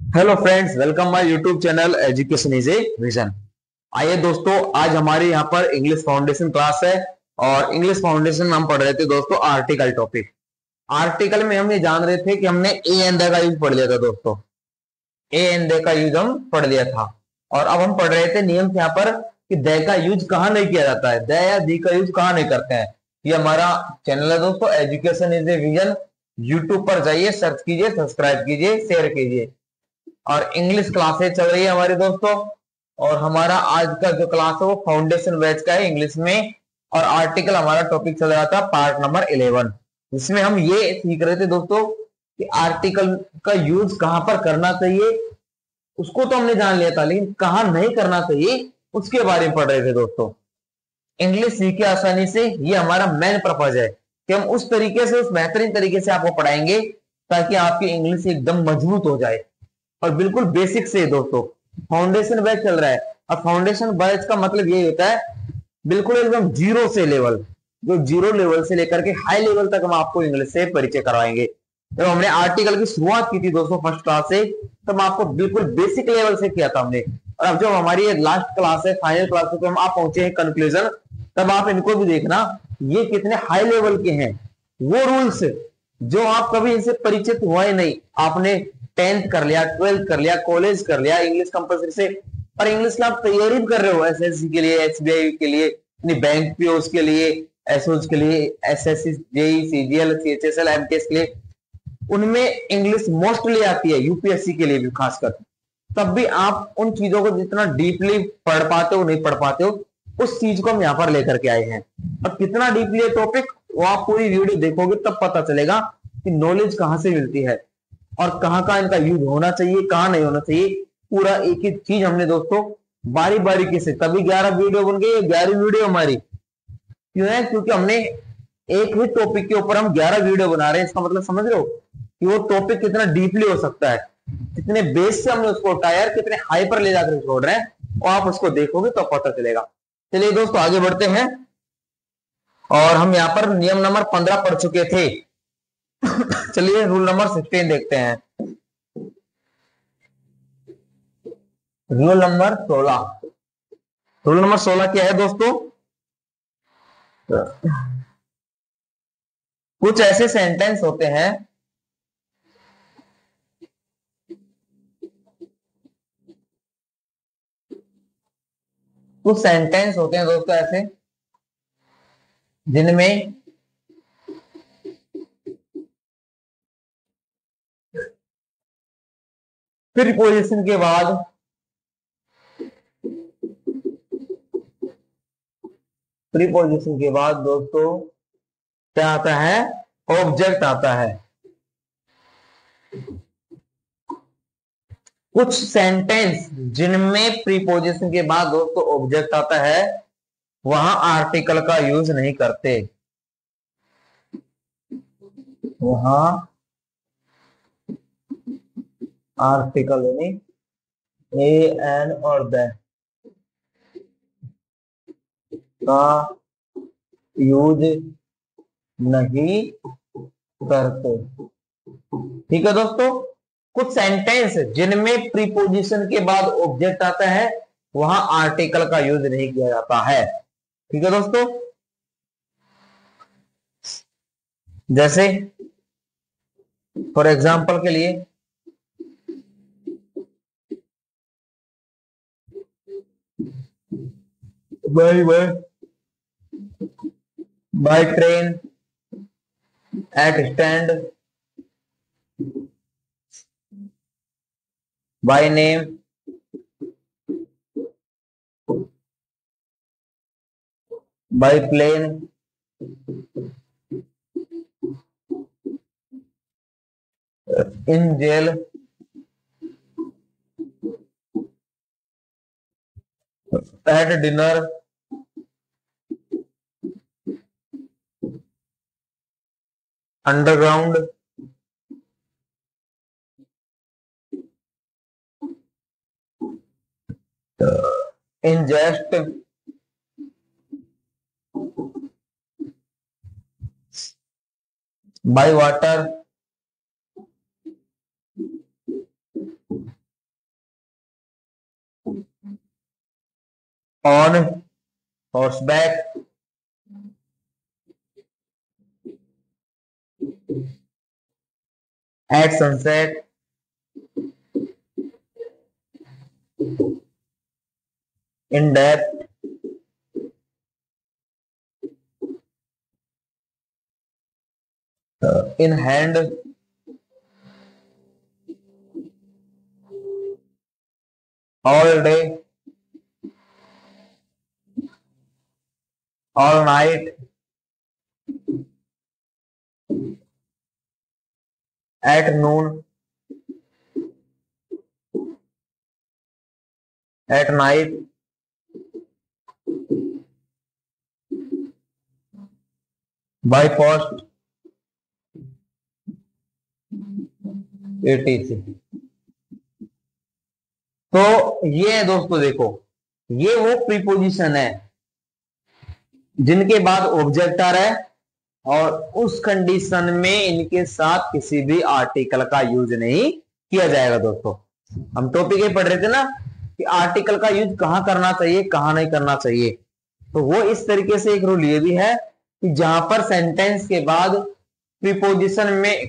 Hello friends, welcome my YouTube channel education is a vision. आइए दोस्तों, आज हमारे यहाँ पर इंग्लिश फाउंडेशन क्लास है। और इंग्लिश फाउंडेशन में हम पढ़ रहे थे दोस्तों आर्टिकल टॉपिक। आर्टिकल में हम ये जान रहे थे कि हमने ए एंड द का यूज पढ़ लिया था दोस्तों। ए एंड द का यूज हम पढ़ लिया था। और अब हम पढ़ रहे थे नियम यहाँ पर कि द का यूज कहाँ नहीं किया जाता है, द या दी का यूज कहाँ नहीं करते हैं। ये हमारा चैनल है दोस्तों, education is a vision. YouTube पर जाइए, सर्च कीजिए, सब्सक्राइब कीजिए, शेयर कीजिए। और इंग्लिश क्लासेस चल रही है हमारे दोस्तों। और हमारा आज का जो क्लास है वो फाउंडेशन बैच का है इंग्लिश में। और आर्टिकल हमारा टॉपिक चल रहा था पार्ट नंबर 11, जिसमें हम ये सीख रहे थे दोस्तों कि आर्टिकल का यूज कहां पर करना चाहिए। उसको तो हमने जान लिया था, लेकिन कहां नहीं करना चाहिए उसके बारे में पढ़ रहे थे दोस्तों। इंग्लिश सीखे आसानी से, ये हमारा मेन पर्पज है कि हम उस तरीके से, उस बेहतरीन तरीके से आपको पढ़ाएंगे ताकि आपकी इंग्लिश एकदम मजबूत हो जाए। और बिल्कुल बेसिक से दोस्तों फाउंडेशन बैच चल रहा है। और फाउंडेशन बैच का मतलब यही होता है बिल्कुल एकदम जीरो से लेवल, जो जीरो लेवल से लेकर के हाई लेवल तक हम आपको इंग्लिश से परिचय करवाएंगे। जब हमने आर्टिकल की शुरुआत की थी दोस्तों फर्स्ट क्लास से, तब आपको बिल्कुल बेसिक लेवल से किया था हमने। और अब जब हमारी लास्ट क्लास है, फाइनल क्लास है, तो हम आप पहुंचे हैं कंक्लूजन, तब आप इनको भी देखना ये कितने हाई लेवल के हैं। वो रूल्स जो आप कभी इनसे परिचित हुए नहीं, आपने 10th कर लिया, 12th कर लिया, कॉलेज कर लिया इंग्लिश कंपलसरी से, और इंग्लिश की आप तैयारी भी कर रहे हो एसएससी के लिए, एसबीआई के लिए, बैंक पीओस के लिए, एसओस के लिए, SSC, JE, CGL, CHSL, MTS के लिए, उनमें इंग्लिश मोस्टली आती है, यूपीएससी के लिए भी खासकर। तब भी आप उन चीजों को जितना डीपली पढ़ पाते हो नहीं पढ़ पाते हो, उस चीज को हम यहाँ पर लेकर के आए हैं। अब कितना डीपली है टॉपिक, वो आप पूरी वीडियो देखोगे तब पता चलेगा कि नॉलेज कहाँ से मिलती है और कहाँ कहाँ इनका यूज होना चाहिए, कहाँ नहीं होना चाहिए। पूरा एक एक चीज हमने दोस्तों बारी बारीकी से, तभी 11 वीडियो बन गई। 11वीं वीडियो हमारी क्यों है? क्योंकि हमने एक ही टॉपिक के ऊपर हम 11 वीडियो बना रहे हैं। इसका मतलब समझ रहे हो कि वो टॉपिक कितना डीपली हो सकता है, कितने बेस से हमने उसको उठाया, कितने हाई पर ले जाकर छोड़ रहे हैं, और आप उसको देखोगे तो पता चलेगा। चलिए दोस्तों आगे बढ़ते हैं। और हम यहाँ पर नियम नंबर 15 पढ़ चुके थे। चलिए रूल नंबर 16 देखते हैं। Rule number 16। रूल नंबर 16 क्या है दोस्तों? कुछ ऐसे सेंटेंस होते हैं, कुछ सेंटेंस होते हैं दोस्तों ऐसे जिनमें प्रीपोजिशन के बाद दोस्तों क्या आता है? ऑब्जेक्ट आता है। कुछ सेंटेंस जिनमें प्रीपोजिशन के बाद दोस्तों ऑब्जेक्ट आता है, वहां आर्टिकल का यूज नहीं करते। वहां आर्टिकल यानी ए एन और द का यूज नहीं करते। ठीक है दोस्तों, कुछ सेंटेंस जिनमें प्रीपोजिशन के बाद ऑब्जेक्ट आता है, वहां आर्टिकल का यूज नहीं किया जाता है। ठीक है दोस्तों, जैसे फॉर एग्जाम्पल के लिए by train, at stand, by name, by plane, in jail, at dinner, underground, in jest, by water, on horseback, at sunset, in depth, in hand, all day, all night, at noon, at night, by post, etc. तो ये है दोस्तों, देखो ये वो preposition है जिनके बाद ऑब्जेक्ट आ रहा है और उस कंडीशन में इनके साथ किसी भी आर्टिकल का यूज नहीं किया जाएगा। दोस्तों हम टॉपिक ये पढ़ रहे थे ना कि आर्टिकल का यूज कहां करना चाहिए कहां नहीं करना चाहिए, तो वो इस तरीके से एक रूल ये भी है कि जहां पर सेंटेंस के बाद प्रीपोजिशन में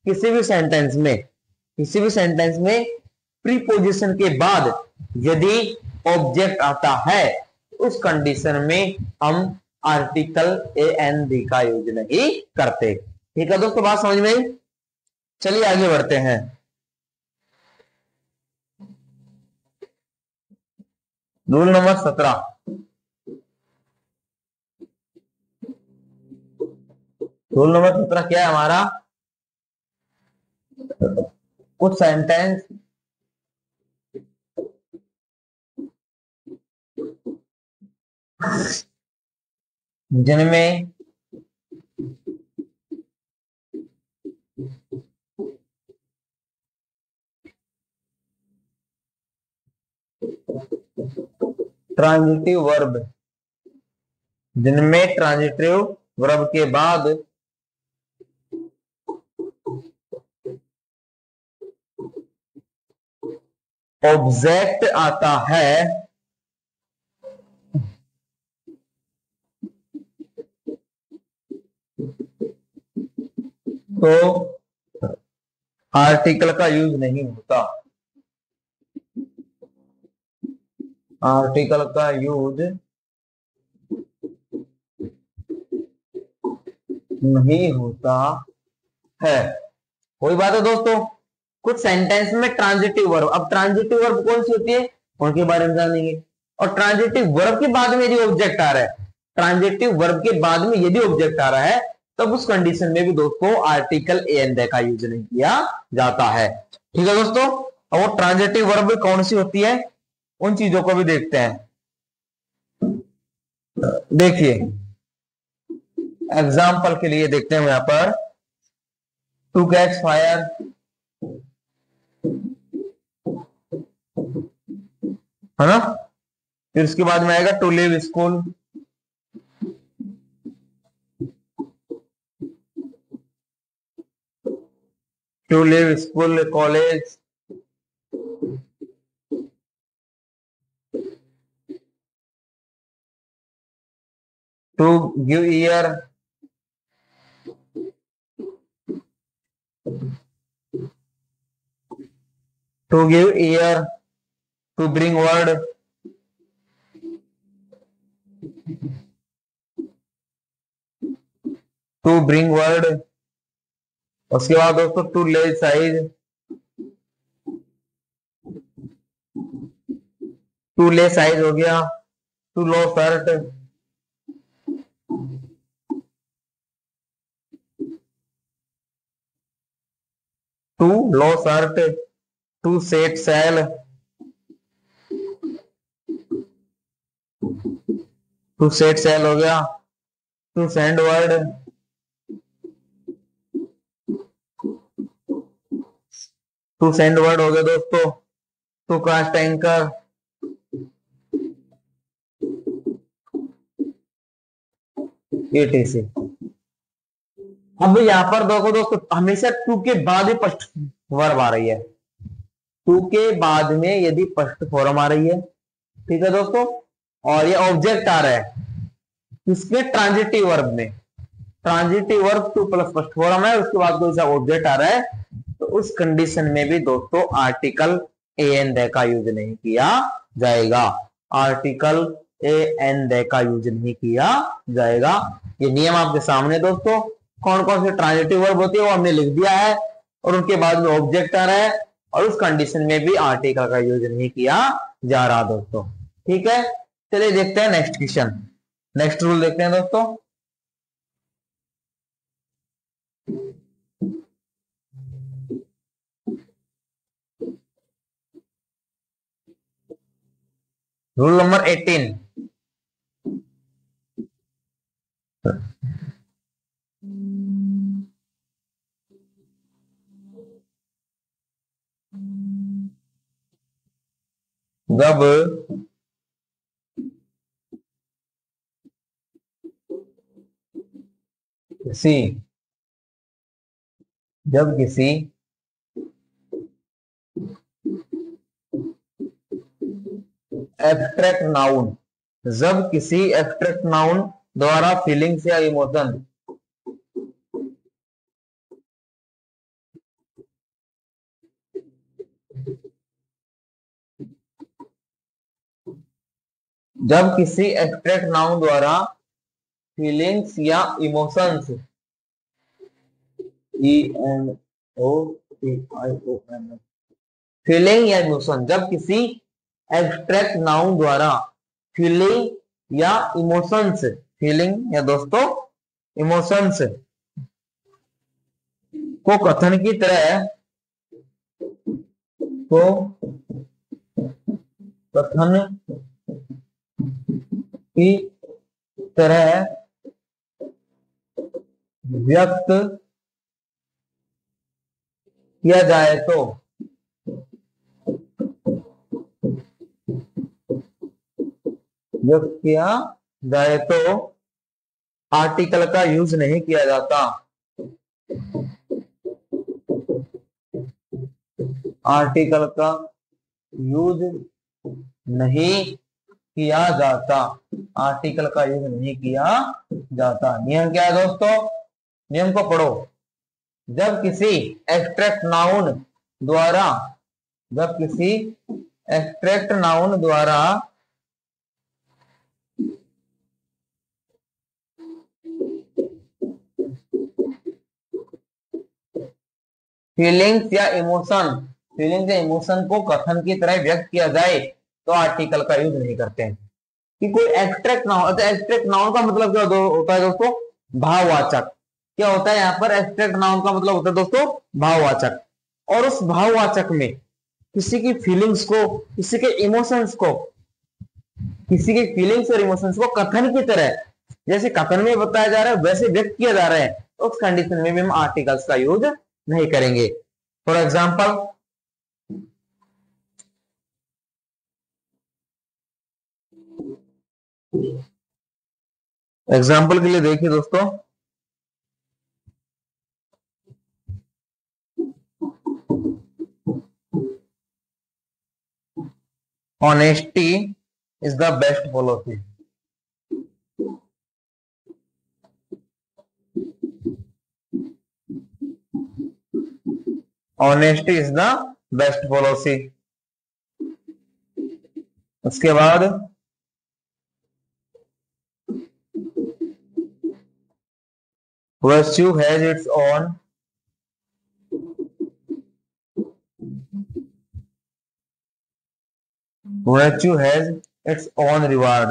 किसी भी सेंटेंस में प्रीपोजिशन के बाद यदि ऑब्जेक्ट आता है उस कंडीशन में हम आर्टिकल एन डी का यूज नहीं करते। ठीक है दोस्तों, बात समझ में आई? चलिए आगे बढ़ते हैं। Rule number 17। रूल नंबर 17 क्या है हमारा? कुछ सेंटेंस जिनमें ट्रांजिटिव वर्ब के बाद ऑब्जेक्ट आता है तो आर्टिकल का यूज नहीं होता। आर्टिकल का यूज नहीं होता है। कोई बात है दोस्तों, कुछ सेंटेंस में ट्रांजिटिव वर्ब, अब ट्रांजिटिव वर्ब कौन सी होती है उनके बारे में जानेंगे। और ट्रांजिटिव वर्ब के बाद में यदि ऑब्जेक्ट आ रहा है, ट्रांजिटिव वर्ब के बाद में यदि ऑब्जेक्ट आ रहा है तब उस कंडीशन में भी दोस्तों आर्टिकल एन का यूज नहीं किया जाता है। ठीक है दोस्तों, और वो ट्रांजिटिव वर्ब कौन सी होती है उन चीजों को भी देखते हैं। देखिए एग्जाम्पल के लिए देखते हैं यहां पर, टू कैच फायर, है ना। फिर उसके बाद में आएगा to leave school, to leave school college, to give ear, to give ear, to bring word, to bring word. उसके बाद दोस्तों टू ले साइज, टू ले साइज हो गया, to lose heart, to lose heart, to set sail, to set sail हो गया, to send word, to send word हो गया दोस्तों, टू कास्ट एंकर, etc। अब यहां पर देखो दोस्तों, हमेशा टू के बाद ही फर्स्ट वर्ब आ रही है। टू के बाद में यदि फर्स्ट फॉर्म आ रही है, ठीक है दोस्तों, और ये ऑब्जेक्ट आ रहा है किसके, ट्रांजिटिव वर्ब में। Transitive verb two plus first form है, उसके बाद कोई सा ऑब्जेक्ट आ रहा है, तो उस कंडीशन में भी दोस्तों आर्टिकल ए एन दे का यूज नहीं किया जाएगा। आर्टिकल ए एन दे का यूज नहीं किया जाएगा। ये नियम आपके सामने दोस्तों, कौन कौन से ट्रांजिटिव वर्ब होती है वो हमने लिख दिया है, और उनके बाद में ऑब्जेक्ट आ रहा है, और उस कंडीशन में भी आर्टिकल का यूज नहीं किया जा रहा दोस्तों। ठीक है, चलिए देखते हैं नेक्स्ट क्वेश्चन। नेक्स्ट रूल देखते हैं दोस्तों। Rule number 18। जब किसी एब्स्ट्रैक्ट नाउन, जब किसी एब्स्ट्रैक्ट नाउन द्वारा फीलिंग्स या इमोशन, जब किसी एब्स्ट्रैक्ट नाउन द्वारा फीलिंग्स या इमोशंस, EMOTION, फीलिंग या इमोशन, जब किसी एब्स्ट्रैक्ट नाउन द्वारा फीलिंग या इमोशंस, फीलिंग या दोस्तों इमोशंस को कथन की तरह, व्यक्त किया जाए तो आर्टिकल का यूज नहीं किया जाता। आर्टिकल का यूज नहीं किया जाता। आर्टिकल का यूज नहीं किया जाता। नियम क्या है दोस्तों, नियम को पढ़ो। जब किसी एब्स्ट्रैक्ट नाउन द्वारा, जब किसी एब्स्ट्रैक्ट नाउन द्वारा फीलिंग्स या इमोशन को कथन की तरह व्यक्त किया जाए तो आर्टिकल का यूज नहीं करते हैं। कि कोई एब्स्ट्रैक्ट नाउन, एब्स्ट्रैक्ट नाउन का मतलब क्या होता है दोस्तों, भाववाचक। क्या होता है यहाँ पर, एब्स्ट्रैक्ट नाउन का मतलब होता है दोस्तों भाववाचक। और उस भाववाचक में किसी की फीलिंग्स को, किसी के इमोशंस को, किसी के फीलिंग्स और इमोशंस को कथन की तरह, जैसे कथन में बताया जा रहा है वैसे व्यक्त किया जा रहा है, तो उस कंडीशन में भी हम आर्टिकल्स का यूज नहीं करेंगे। फॉर एग्जाम्पल, एग्जाम्पल के लिए देखिए दोस्तों, honesty is the best policy. Honesty is the best policy. उसके बाद virtue has its own reward।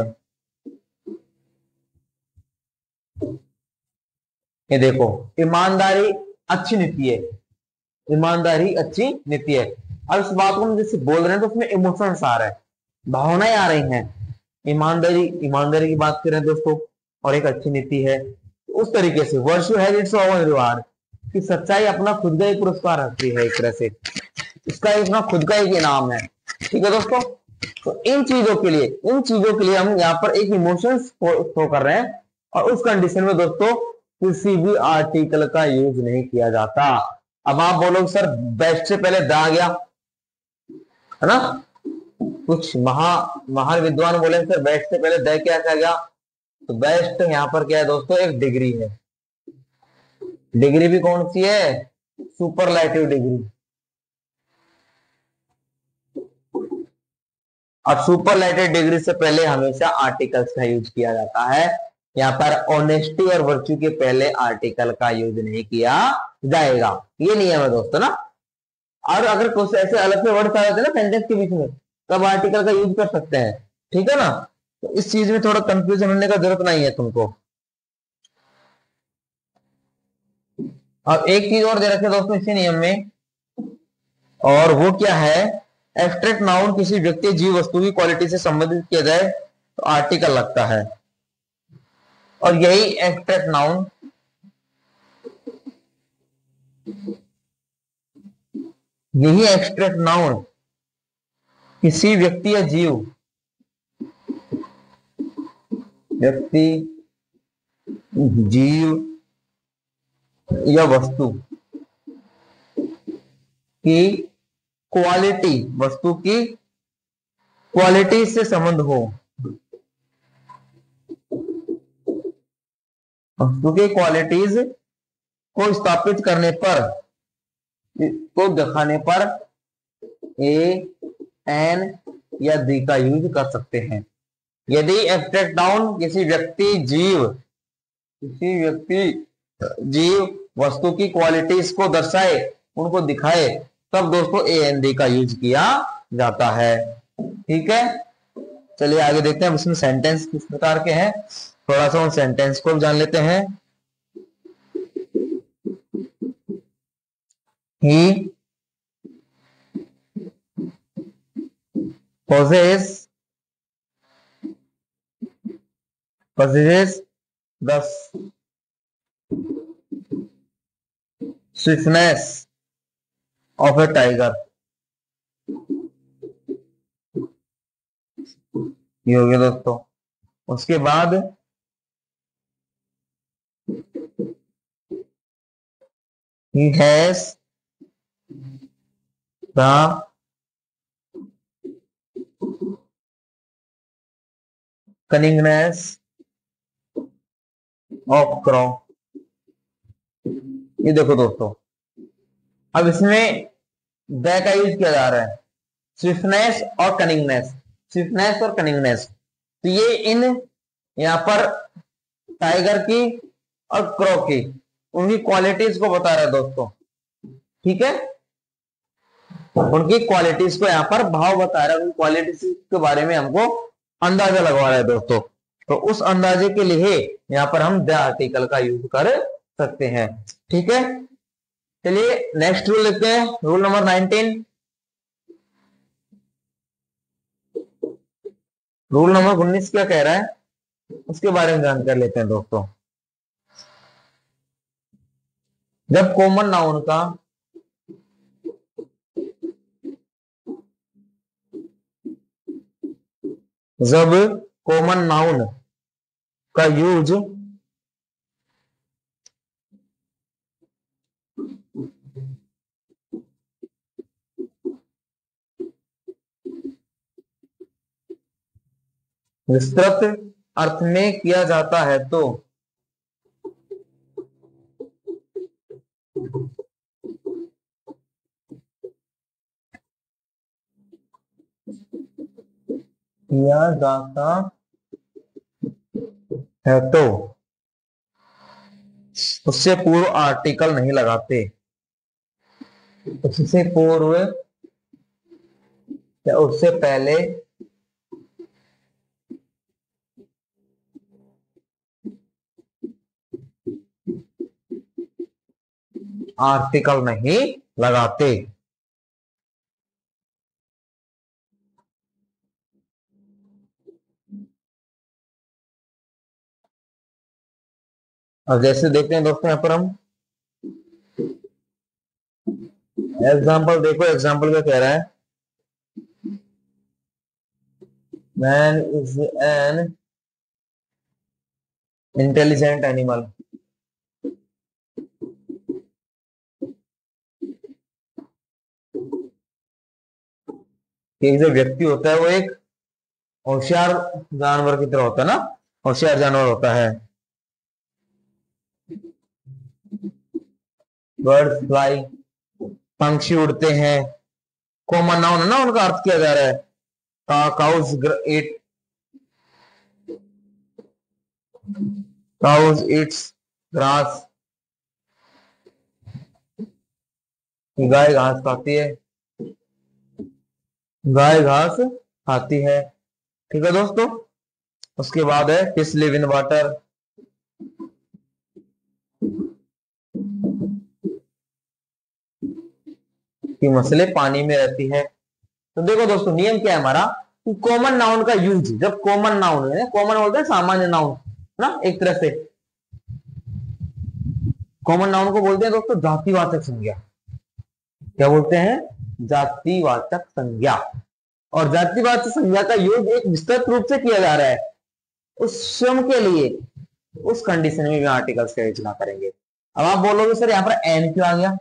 ये देखो, ईमानदारी अच्छी नीति है, ईमानदारी अच्छी नीति है। अब इस बात को हम जैसे बोल रहे हैं तो उसमें इमोशंस आ रहे हैं, भावनाएं आ रही हैं। ईमानदारी की बात करें दोस्तों, और एक अच्छी नीति है, उस तरीके से virtue has its own reward, कि सच्चाई अपना खुद का ही पुरस्कार रखती है, एक तरह से इसका अपना खुद का एक इनाम है। ठीक है दोस्तों, तो इन चीजों के लिए हम यहाँ पर एक इमोशंस शो कर रहे हैं, और उस कंडीशन में दोस्तों किसी भी आर्टिकल का यूज नहीं किया जाता। अब आप बोलोगे सर बेस्ट से पहले द आ गया है ना, कुछ महान विद्वान बोले सर बेस्ट से पहले द क्या आ गया, तो बेस्ट यहाँ पर क्या है दोस्तों, एक डिग्री है। डिग्री भी कौन सी है, सुपरलैटिव डिग्री। और सुपरलैटिव डिग्री से पहले हमेशा आर्टिकल्स का यूज किया जाता है। यहाँ पर ऑनेस्टी और वर्च्यू के पहले आर्टिकल का यूज नहीं किया जाएगा, ये नियम है दोस्तों ना। और अगर कुछ ऐसे अलग से वर्ड आ जाते हैं ना सेंटेंस के बीच में, तब आर्टिकल का यूज कर सकते हैं, ठीक है ना। तो इस चीज में थोड़ा कंफ्यूजन होने का जरूरत नहीं है तुमको। अब एक चीज और दे रखे दोस्तों इसी नियम में, और वो क्या है, एब्स्ट्रैक्ट नाउन किसी व्यक्ति जीव वस्तु की क्वालिटी से संबंधित किया जाए तो आर्टिकल लगता है। और यही एब्स्ट्रैक्ट नाउन किसी व्यक्ति या जीव या वस्तु की क्वालिटी से संबंध हो, वस्तु की क्वालिटीज को स्थापित करने पर, को दिखाने पर ए एन या दी का यूज कर सकते हैं। यदि एब्स्ट्रैक्ट नाउन किसी व्यक्ति जीव वस्तु की क्वालिटीज को दर्शाए, उनको दिखाए, तब दोस्तों ए एन डी का यूज किया जाता है। ठीक है, चलिए आगे देखते हैं इसमें सेंटेंस किस प्रकार के हैं, थोड़ा सा उन सेंटेंस को जान लेते हैं। He possesses the swiftness of a tiger। ये हो गया दोस्तों। उसके बाद he has the cunningness of crow। ये देखो दोस्तों, अब इसमें द का यूज किया जा रहा है, स्विफ्टनेस और कनिंगनेस। तो ये इन यहाँ पर टाइगर की और क्रो की उनकी क्वालिटीज को बता रहा है दोस्तों। ठीक है, उनकी क्वालिटीज को यहाँ पर भाव बता रहा है, उनकी क्वालिटीज के बारे में हमको अंदाजा लगवा रहा है दोस्तों। तो उस अंदाजे के लिए यहाँ पर हम द आर्टिकल का यूज कर सकते हैं। ठीक है, चलिए नेक्स्ट रूल लिखते हैं, रूल नंबर 19। रूल नंबर 19 क्या कह रहा है उसके बारे में जानकारी लेते हैं दोस्तों। जब कॉमन नाउन का यूज विस्तृत अर्थ में किया जाता है तो उससे पूर्व आर्टिकल नहीं लगाते। उससे पूर्व या उससे पहले आर्टिकल नहीं लगाते। अब जैसे देखते हैं दोस्तों, यहाँ पर हम एग्जाम्पल देखो, एग्जाम्पल क्या कह रहा है, man is an intelligent animal. कि जो व्यक्ति होता है वो एक होशियार जानवर की तरह होता है ना, होशियार जानवर होता है। बर्ड्स फ्लाई, पंछी उड़ते हैं, कॉमन नाउन है ना, उनका अर्थ किया जा रहा है। काउज ईट, काउज ईट्स ग्रास, गाय घास खाती है, गाय घास खाती है। ठीक है दोस्तों, उसके बाद है फिश लिव इन वाटर, कि मछली पानी में रहती है। तो देखो दोस्तों, नियम क्या है हमारा कि कॉमन नाउन का यूज, जब कॉमन नाउन है, कॉमन बोलते हैं सामान्य नाउन ना, एक तरह से कॉमन नाउन को बोलते हैं दोस्तों जातिवाचक संज्ञा। क्या बोलते हैं? जातिवाचक संज्ञा। और जातिवाचक संज्ञा का यूज एक विस्तृत रूप से किया जा रहा है उस स्वयं के लिए, उस कंडीशन में भी आर्टिकल्स का यूज ना करेंगे। अब आप बोलोगे सर यहाँ पर एन क्यों आ गया?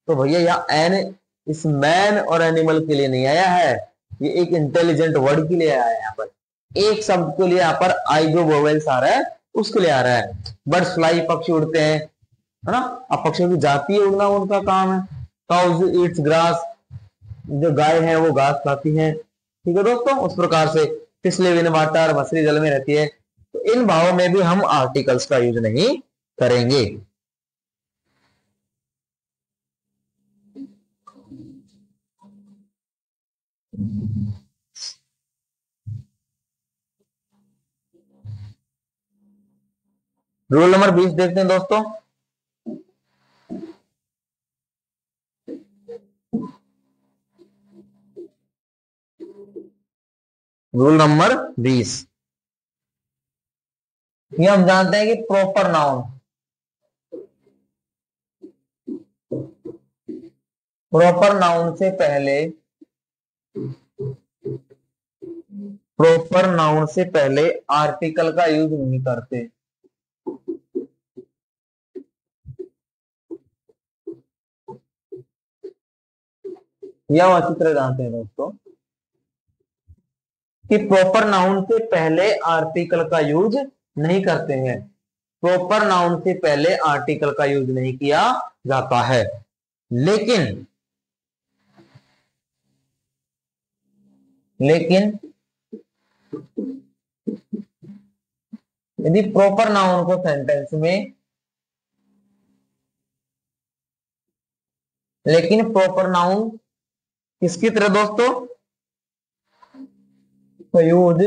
तो भैया यहाँ एन इस मैन और एनिमल के लिए नहीं आया है, ये एक इंटेलिजेंट वर्ड के लिए आया है। यहाँ पर एक शब्द के लिए यहाँ पर आई जो वोवेल्स आ रहा है उसके लिए आ रहा है। बर्ड्स फ्लाई, पक्षी उड़ते हैं, है ना। अब पक्षियों की जाति उड़ना उनका काम है। काउज ईट्स ग्रास, जो गाय है वो घास खाती है। ठीक है दोस्तों, उस प्रकार से फिश लिव इन वाटर, मछली जल में रहती है। तो इन भावों में भी हम आर्टिकल्स का यूज नहीं करेंगे। रूल नंबर 20 देखते हैं दोस्तों। रूल नंबर 20, ये हम जानते हैं कि प्रॉपर नाउन, प्रॉपर नाउन से पहले, प्रॉपर नाउन से पहले आर्टिकल का यूज नहीं करते। यह हम अच्छी तरह जानते हैं दोस्तों कि प्रॉपर नाउन से पहले आर्टिकल का यूज नहीं करते हैं। प्रॉपर नाउन से पहले आर्टिकल का यूज नहीं किया जाता है। लेकिन यदि प्रॉपर नाउन को सेंटेंस में, लेकिन प्रॉपर नाउन किसकी तरह दोस्तों? यूज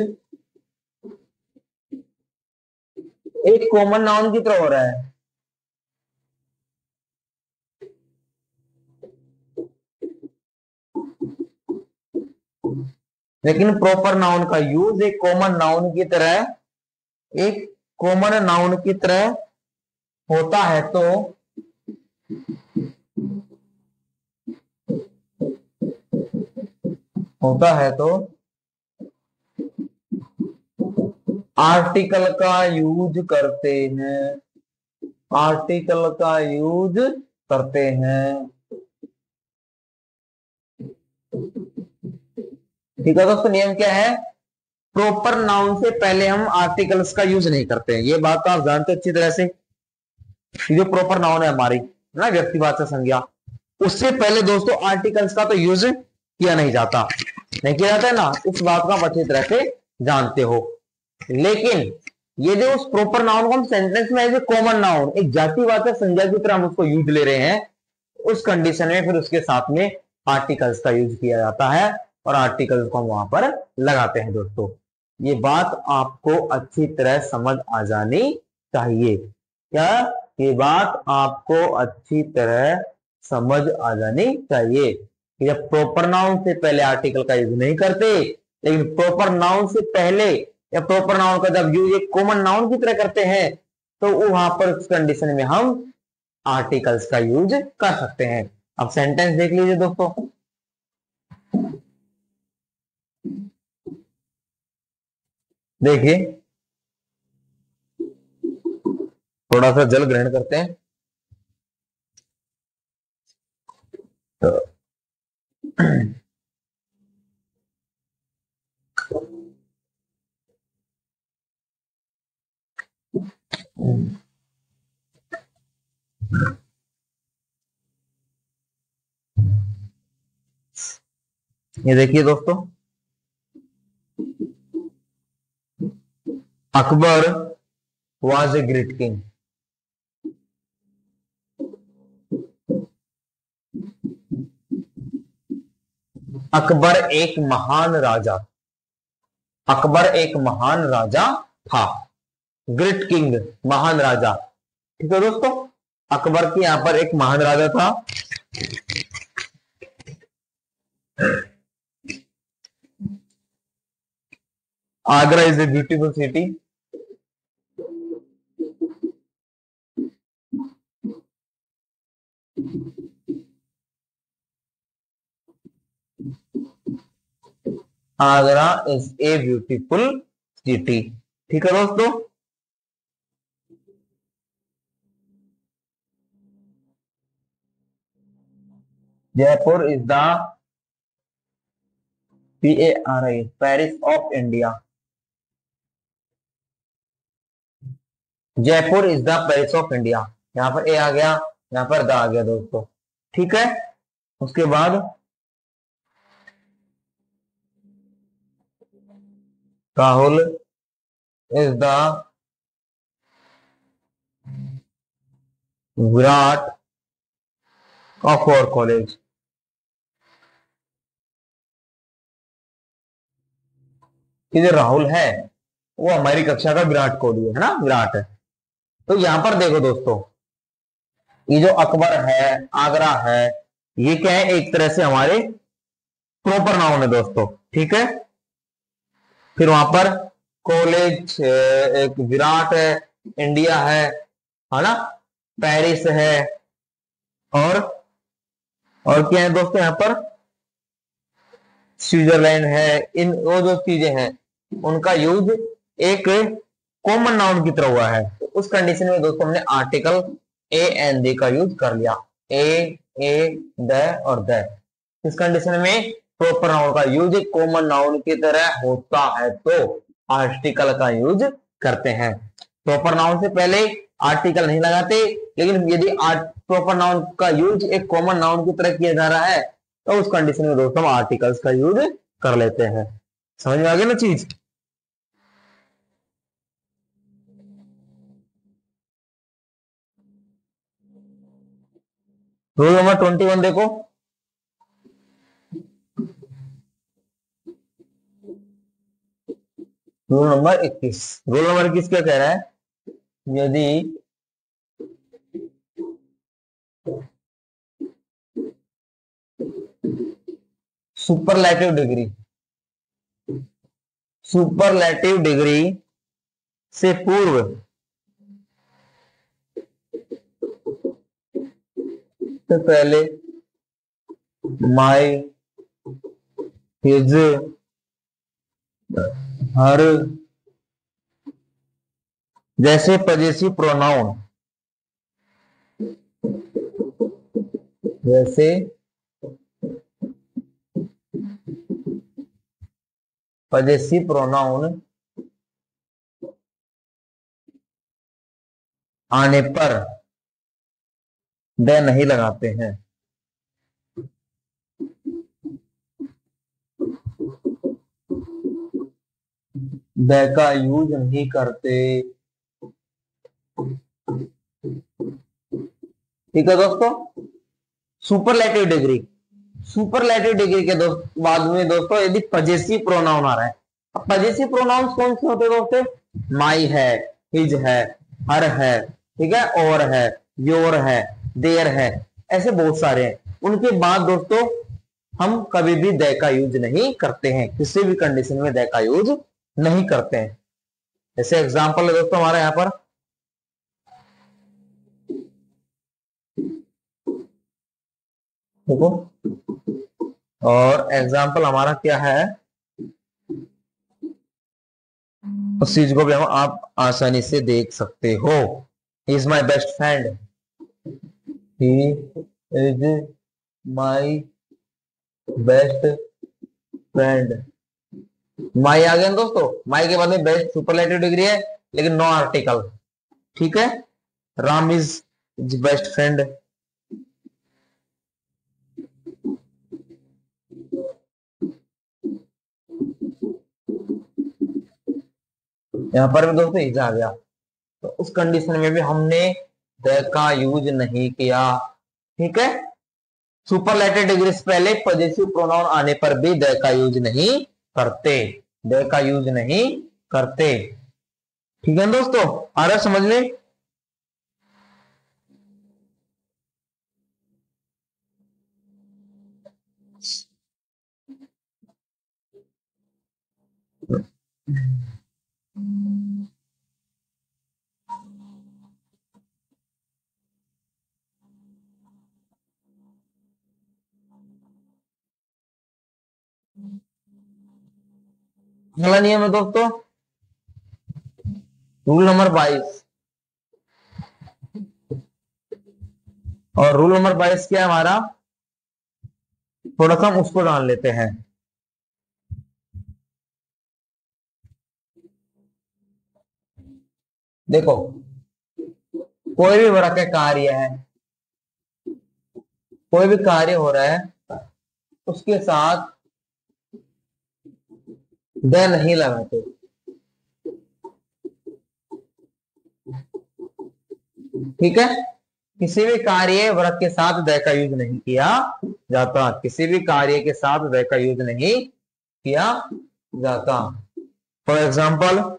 एक कॉमन नाउन की तरह हो रहा है। लेकिन प्रॉपर नाउन का यूज एक कॉमन नाउन की तरह, एक कॉमन नाउन की तरह होता है तो आर्टिकल का यूज करते हैं, आर्टिकल का यूज करते हैं। ठीक है दोस्तों, नियम क्या है? प्रॉपर नाउन से पहले हम आर्टिकल्स का यूज नहीं करते हैं। ये बात तो आप जानते अच्छी तरह से। जो प्रॉपर नाउन है हमारी ना, व्यक्तिवाचक संज्ञा, उससे पहले दोस्तों आर्टिकल्स का तो यूज किया नहीं जाता, नहीं किया जाता है ना। इस बात को आप अच्छी तरह से जानते हो। लेकिन ये जो उस प्रॉपर नाउन को हम सेंटेंस में एज ए कॉमन नाउन, एक जातिवाचक संज्ञा की तरह हम उसको यूज ले रहे हैं, उस कंडीशन में फिर उसके साथ में आर्टिकल्स का यूज किया जाता है और आर्टिकल्स को हम वहां पर लगाते हैं। दोस्तों ये बात आपको अच्छी तरह समझ आ जानी चाहिए। क्या? ये बात आपको अच्छी तरह समझ आ जानी चाहिए कि जब प्रॉपर नाउन से पहले आर्टिकल का यूज नहीं करते, लेकिन प्रॉपर नाउन से पहले या प्रॉपर नाउन का जब यूज एक कॉमन नाउन की तरह करते हैं तो वहां पर उस कंडीशन में हम आर्टिकल्स का यूज कर सकते हैं। अब सेंटेंस देख लीजिए दोस्तों। देखिए, थोड़ा सा जल ग्रहण करते हैं। तो ये देखिए दोस्तों, Akbar was a great king. Akbar एक महान राजा, अकबर एक महान राजा था। ग्रेट किंग, महान राजा। ठीक है दोस्तों, अकबर की यहां पर एक महान राजा था। Agra is a beautiful city. Agra is a beautiful city. ठीक है दोस्तों, Jaipur is the PARI Paris of India. Jaipur is the Paris of India. यहां पर ए आ गया, यहां पर द आ गया दोस्तों। ठीक है, उसके बाद Rahul is the Virat of our college. कि जो राहुल है वो हमारी कक्षा का विराट कोहली है ना, विराट है। तो यहां पर देखो दोस्तों, ये जो अकबर है, आगरा है, ये क्या है, एक तरह से हमारे प्रॉपर नाउन है दोस्तों। ठीक है, फिर वहां पर कॉलेज, एक विराट है, इंडिया है ना, पेरिस है, और क्या है दोस्तों, यहां पर स्विट्जरलैंड है। इन वो जो चीजें हैं उनका यूज एक कॉमन नाउन की तरह हुआ है। तो उस कंडीशन में दोस्तों हमने आर्टिकल ए एंड द का यूज कर लिया। ए द और द। इस कंडीशन में प्रॉपर नाउन का यूज एक कॉमन नाउन की तरह होता है तो आर्टिकल का यूज करते हैं। प्रॉपर नाउन से पहले आर्टिकल नहीं लगाते, लेकिन यदि प्रॉपर नाउन का यूज एक कॉमन नाउन की तरह किया जा रहा है तो उस कंडीशन में दोस्तों हम आर्टिकल्स का यूज कर लेते हैं। समझ में आ गया ना चीज। रूल नंबर 21 देखो, रूल नंबर 21। रूल नंबर 21 क्या कह रहा है, यदि सुपरलैटिव डिग्री, सुपरलैटिव डिग्री से पूर्व से पहले माई, हिज, हर जैसे पजेसिव प्रोनाउन, जैसे पजेसिव प्रोनाउन आने पर द नहीं लगाते हैं। द का यूज नहीं करते। ठीक है दोस्तों, सुपरलैटिव डिग्री, सुपरलैटिव डिग्री के बाद में दोस्तों यदि पजेसिव प्रोनाउन आ रहा है, अब पजेसिव प्रोनाउन कौन से होते हैं दोस्तों, माई है, हिज है, हर है, ठीक है, और है, योर है, देयर है, ऐसे बहुत सारे हैं। उनके बाद दोस्तों हम कभी भी द का यूज नहीं करते हैं, किसी भी कंडीशन में द का यूज नहीं करते हैं। जैसे एग्जांपल है दोस्तों हमारे यहां पर, देखो, और एग्जाम्पल हमारा क्या है, उस चीज को भी हम आप आसानी से देख सकते हो। He is my best friend, he is my best friend. माई आ गया दोस्तों, माई के बाद में बेस्ट सुपरलेटिव डिग्री है लेकिन नो आर्टिकल। ठीक है, राम इज बेस्ट फ्रेंड, यहाँ पर भी दोस्तों इज आ गया, तो उस कंडीशन में भी हमने द का यूज नहीं किया। ठीक है, सुपरलेटिव डिग्री से पहले पॉजिटिव प्रोनाउन आने पर भी द का यूज नहीं करते, द का यूज नहीं करते। ठीक है दोस्तों, आ रहा समझ में? अगला नियम है दोस्तों रूल नंबर 22, और रूल नंबर 22 क्या है हमारा, थोड़ा सा हम उसको जान लेते हैं। देखो, कोई भी वर्ग का कार्य है, कोई भी कार्य हो रहा है, उसके साथ द नहीं लगाते। ठीक है, किसी भी कार्य वर्ग के साथ द का यूज नहीं किया जाता, किसी भी कार्य के साथ द का यूज नहीं किया जाता। For example,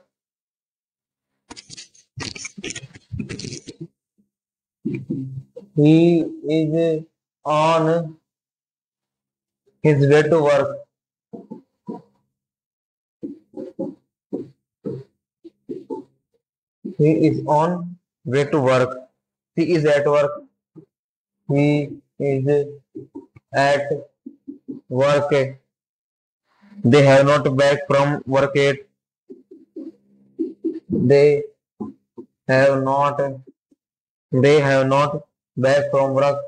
he is on his way to work, he is on way to work, he is at work, he is at work, they have not back from work yet, they have not back from work,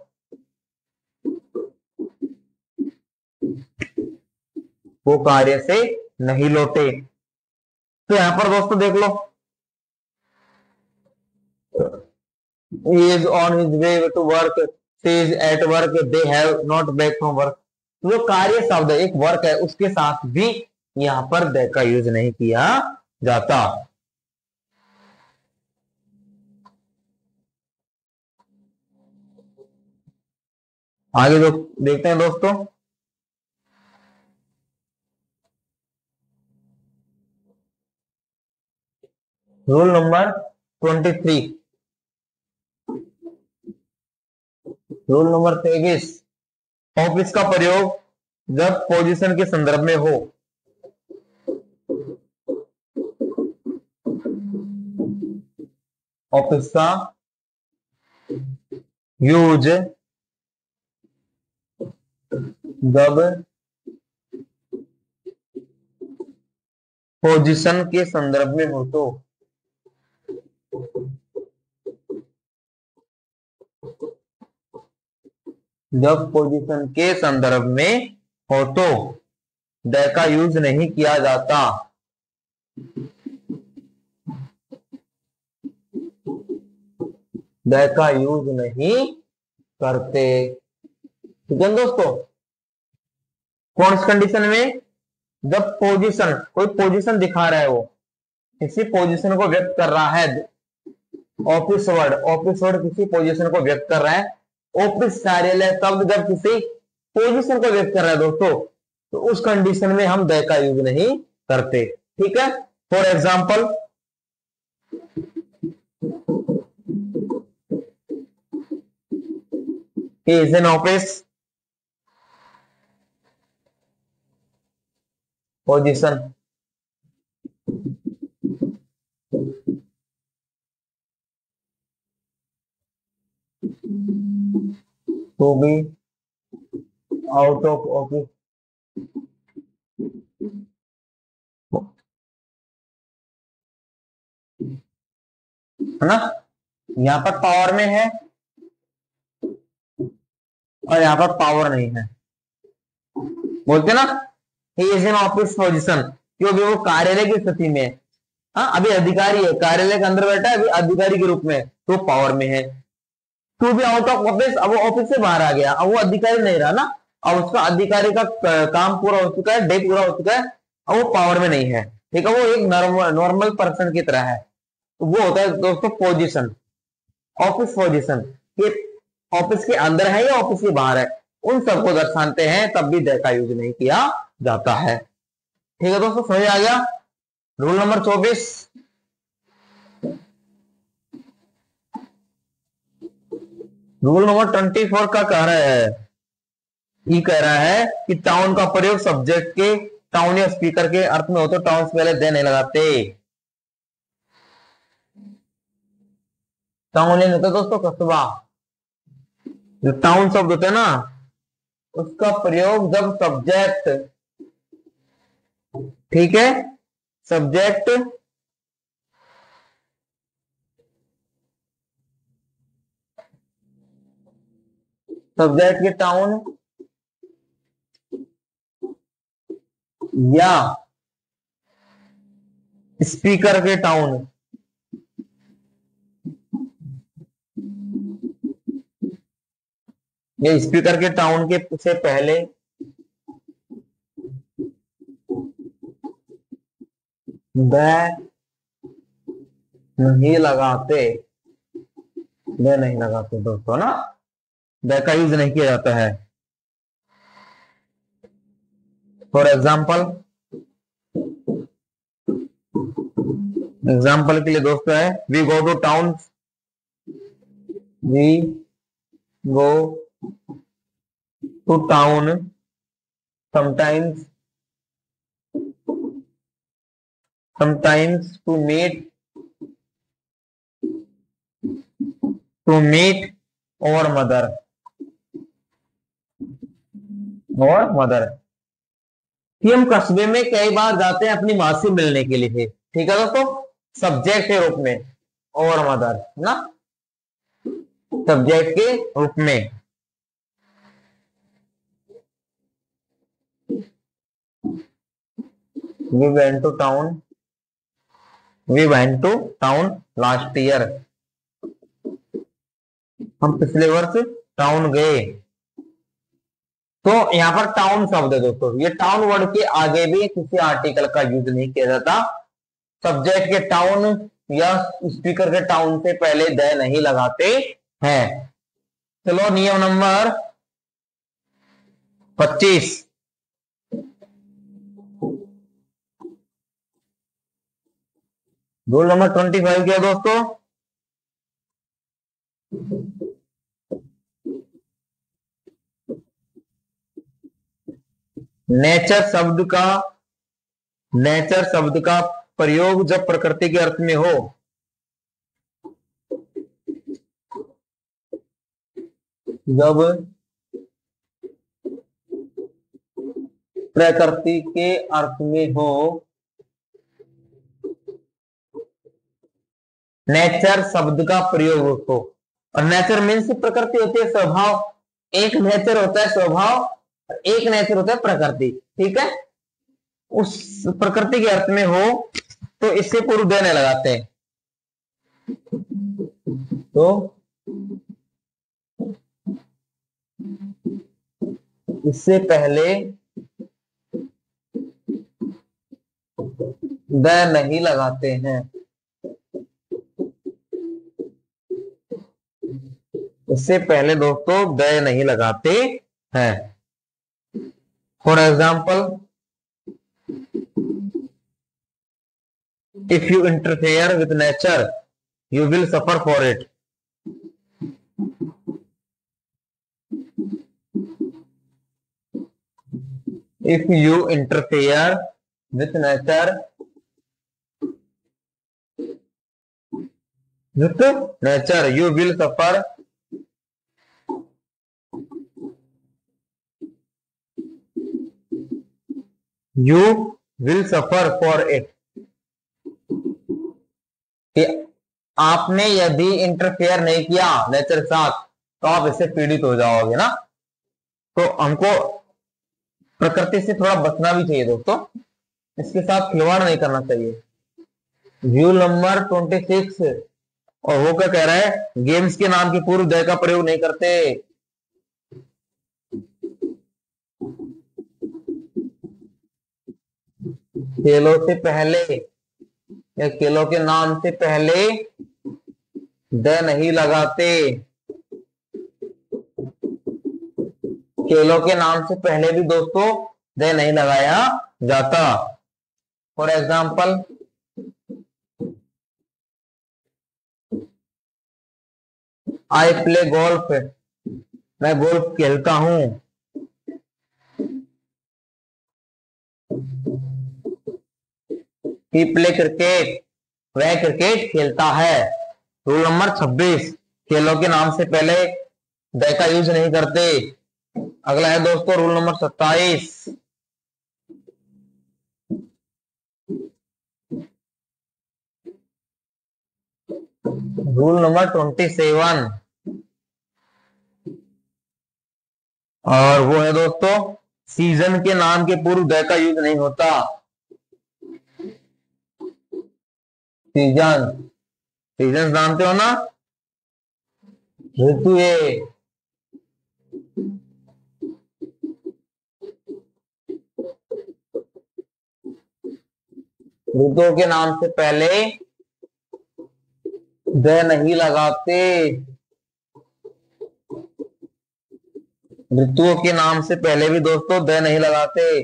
वो कार्य से नहीं लौटे। तो यहां पर दोस्तों देख लो, he is on his way to work, she is at work, they have not back from work। जो कार्य शब्द एक वर्क है, उसके साथ भी यहां पर द का यूज नहीं किया जाता। आगे देखते हैं दोस्तों, rule number 23, rule number 23, office का प्रयोग जब पोजीशन के संदर्भ में हो। ऑफिस का यूज जब पोजीशन के संदर्भ में हो तो, जब पोजीशन के संदर्भ में हो तो द का यूज नहीं किया जाता। द का यूज नहीं करते। ठीक है दोस्तों, कौन सी कंडीशन में, जब पोजीशन, कोई पोजीशन दिखा रहा है, वो किसी पोजीशन को व्यक्त कर रहा है, ऑफिस वर्ड किसी पोजीशन को व्यक्त कर रहा है, ऑफिस कार्यालय शब्द जब किसी पोजीशन को व्यक्त कर रहा है दोस्तों, तो उस कंडीशन में हम द का यूज नहीं करते। ठीक है, for example, he is in office, position, to be out of office, है ना, यहां पर पावर में है और यहां पर पावर नहीं है। बोलते ना, he is in office position, क्योंकि वो कार्यालय की स्थिति में है। हाँ, अभी अधिकारी है, कार्यालय के अंदर बैठा है, अभी अधिकारी के रूप में, तो पावर में है। To be out of office, अब वो ऑफिस से बाहर आ गया, अब वो अधिकारी नहीं रहा ना, अब उसका अधिकारी का काम पूरा हो चुका है, डे पूरा हो चुका है, अब वो पावर में नहीं है। ठीक है, वो एक नॉर्मल पर्सन की तरह है। तो वो होता है दोस्तों पोजीशन, ऑफिस पोजीशन, कि ऑफिस के अंदर है या ऑफिस के बाहर है, उन सबको दर्शाते हैं, तब भी द का यूज नहीं किया जाता है। ठीक है दोस्तों, समझ आ गया। रूल नंबर 24, रूल नंबर 24 का कह रहा है, ये कह रहा है कि टाउन का प्रयोग सब्जेक्ट के टाउन या स्पीकर के अर्थ में हो तो टाउन से पहले दे नहीं लगाते। टाउन नहीं होता दोस्तों कस्बा, जो टाउन शब्द होता है ना, उसका प्रयोग जब सब्जेक्ट, ठीक है, सब्जेक्ट सब्जेक्ट के टाउन या स्पीकर के टाउन, या स्पीकर के टाउन के से पहले नहीं लगाते, नहीं लगाते दोस्तों ना, द का यूज नहीं किया जाता है। फॉर एग्जाम्पल, एग्जाम्पल के लिए दोस्तों है, we go to town, we go to town sometimes to meet our mother, कि हम कस्बे में कई बार जाते हैं अपनी माँ से मिलने के लिए। ठीक है दोस्तों, सब्जेक्ट के रूप में और मदर ना, सब्जेक्ट के रूप में। We went to town last year, हम पिछले वर्ष टाउन गए। तो यहाँ पर टाउन शब्द है दोस्तों, ये टाउन वर्ड के आगे भी किसी आर्टिकल का यूज नहीं किया जाता। सब्जेक्ट के टाउन या स्पीकर के टाउन से पहले द नहीं लगाते हैं। चलो नियम नंबर 25, रूल नंबर 25 क्या दोस्तों, नेचर शब्द का प्रयोग जब प्रकृति के अर्थ में हो, जब प्रकृति के अर्थ में हो, नेचर शब्द का प्रयोग हो। और नेचर मीन्स प्रकृति होती है, स्वभाव। एक नेचर होता है स्वभाव, एक नेचर होता है प्रकृति। ठीक है, उस प्रकृति के अर्थ में हो तो इससे पूर्व देने लगाते हैं। तो इससे पहले द नहीं लगाते हैं, इससे पहले दोस्तों द नहीं लगाते हैं। For example, if you interfere with nature you will suffer for it. If you interfere with nature, you will suffer for it। कि आपने यदि इंटरफेयर नहीं किया नेचर के साथ तो आप इससे पीड़ित हो जाओगे ना। तो हमको प्रकृति से थोड़ा बचना भी चाहिए दोस्तों, इसके साथ खिलवाड़ नहीं करना चाहिए। व्यू नंबर 26, और वो क्या कह रहा है, गेम्स के नाम के पूर्व द का प्रयोग नहीं करते। खेलों से पहले या खेलों के नाम से पहले द नहीं लगाते। खेलों के नाम से पहले भी दोस्तों द नहीं लगाया जाता। For example, I play golf, मैं गोल्फ खेलता हूं। ही प्ले क्रिकेट, वह क्रिकेट खेलता है। रूल नंबर 26, खेलों के नाम से पहले द का यूज नहीं करते। अगला है दोस्तों रूल नंबर 27, रूल नंबर 27, और वो है दोस्तों सीजन के नाम के पूर्व द का यूज नहीं होता। सीजन, सीजन जानते हो ना, ऋतु। ऋतुओं के नाम से पहले द नहीं लगाते। ऋतुओं के नाम से पहले भी दोस्तों द नहीं लगाते।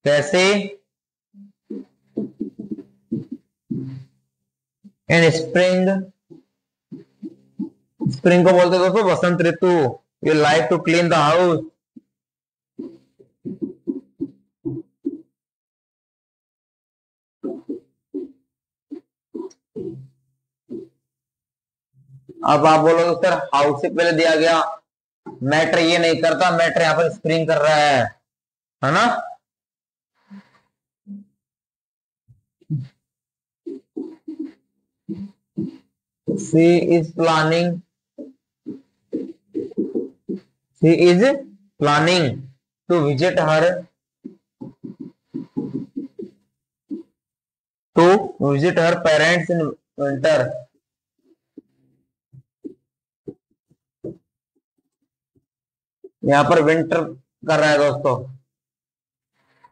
कैसे? इन स्प्रिंग, स्प्रिंग को बोलते दोस्तों वसंत ऋतु। You like to clean the house, अब आप बोलोगे सर हाउस से पहले दिया गया, मैटर ये नहीं करता, मैटर यहां पर स्प्रिंग कर रहा है ना। She is planning, she is planning to visit her, to visit her parents in winter. यहां पर विंटर कर रहा है दोस्तों।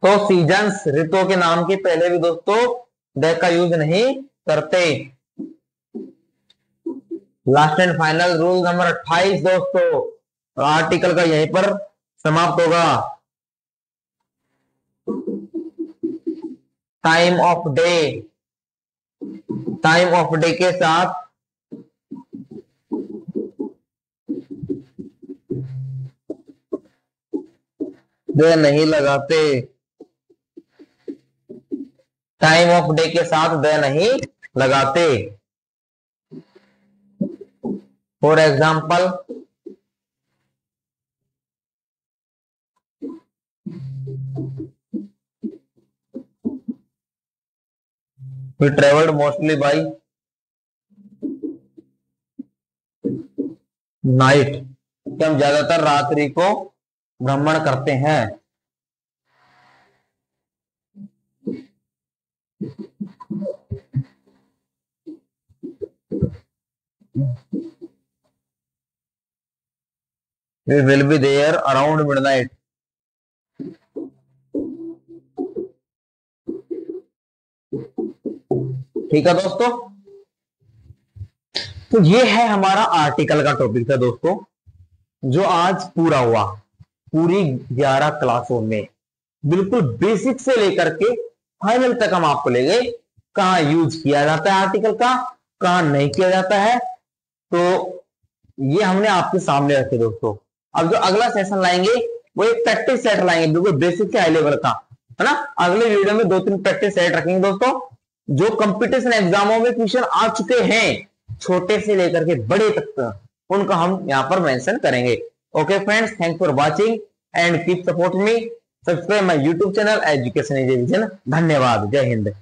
तो सीजन्स, ऋतुओं के नाम के पहले भी दोस्तों द का यूज नहीं करते। Last and final rule number 28 दोस्तों, आर्टिकल का यहीं पर समाप्त होगा। Time of day, time of day के साथ द नहीं लगाते। टाइम ऑफ डे के साथ द नहीं लगाते। For example, we travelled mostly by night, हम ज्यादातर रात्रि को भ्रमण करते हैं। We will be there around midnight. ठीक है दोस्तों, तो ये है हमारा आर्टिकल का टॉपिक था दोस्तों, जो आज पूरा हुआ। पूरी 11 क्लासों में बिल्कुल बेसिक से लेकर के फाइनल तक हम आपको ले गए, कहां यूज किया जाता है आर्टिकल का, कहां नहीं किया जाता है। तो ये हमने आपके सामने रखे दोस्तों। अब जो अगला सेशन लाएंगे वो एक प्रैक्टिस सेट लाएंगे, बिल्कुल बेसिक से हाई लेवल का, है ना। अगले वीडियो में 2-3 प्रैक्टिस सेट रखेंगे दोस्तों, जो कंपटीशन एग्जामों में क्वेश्चन आ चुके हैं, छोटे से लेकर के बड़े तक, उनका हम यहां पर मेंशन करेंगे। Okay friends, thanks for watching and keep support me. Subscribe my YouTube channel education is a vision. धन्यवाद, जय हिंद।